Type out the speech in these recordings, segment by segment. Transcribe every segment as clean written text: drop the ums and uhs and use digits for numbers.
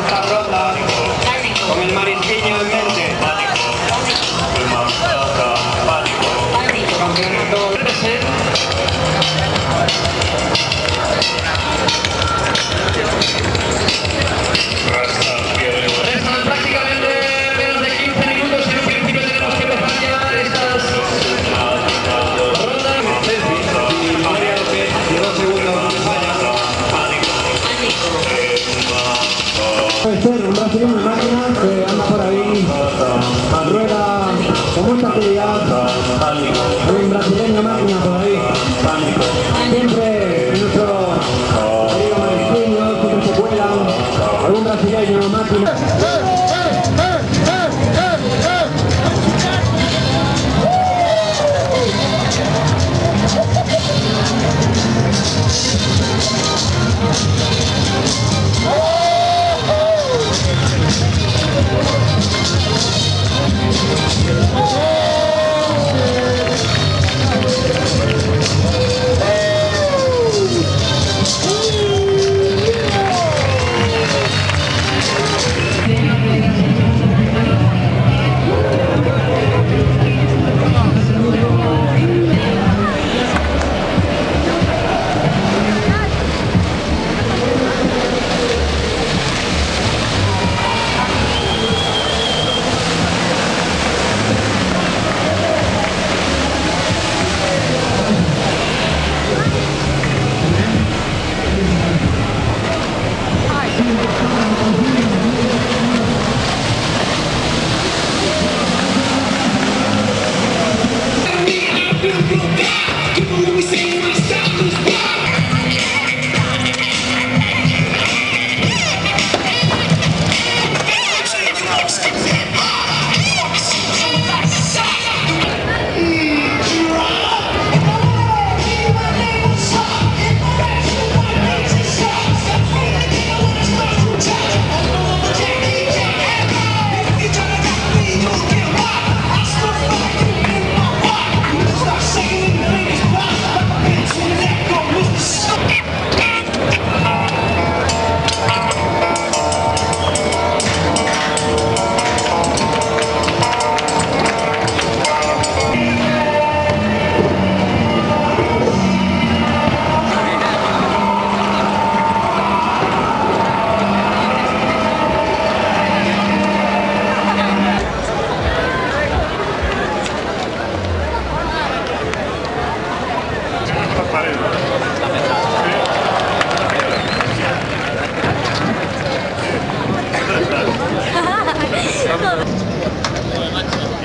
esta ronda con el marisquiño en mente. Campeonato restan prácticamente menos de 15 minutos y en un principio tenemos que empezar ya estas rondas. María López, 2 segundos, vaya. Puede ser un brasileño de máquina que anda por ahí, rueda con mucha actividad. Hay un brasileño de máquina por ahí. Siempre nuestro querido marisqueño, siempre se cuelan. Algún brasileño de máquina.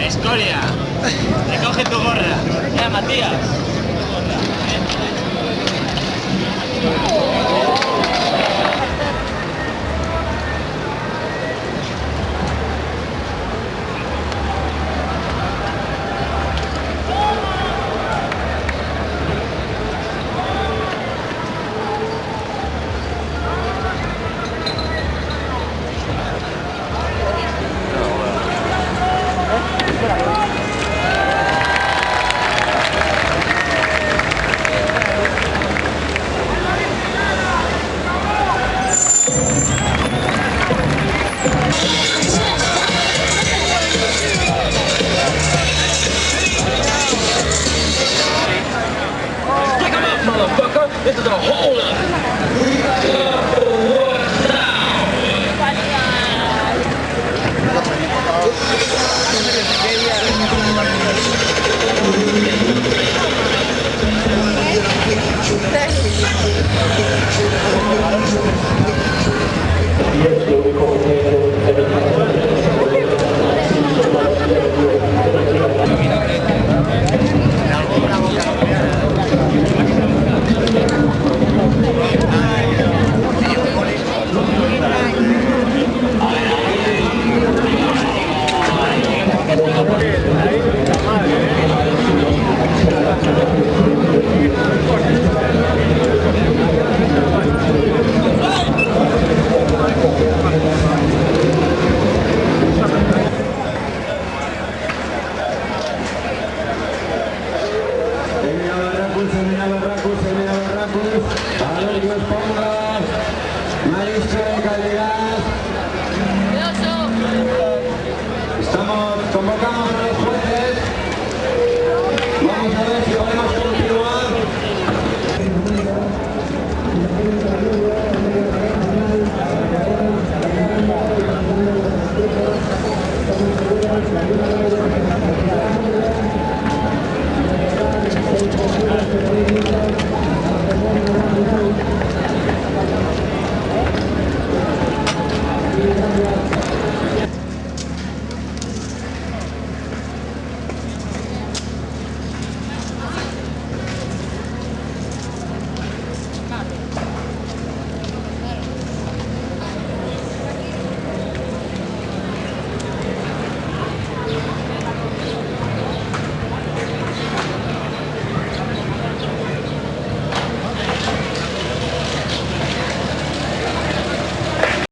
Escoria, recoge tu gorra. Matías. Into the hole.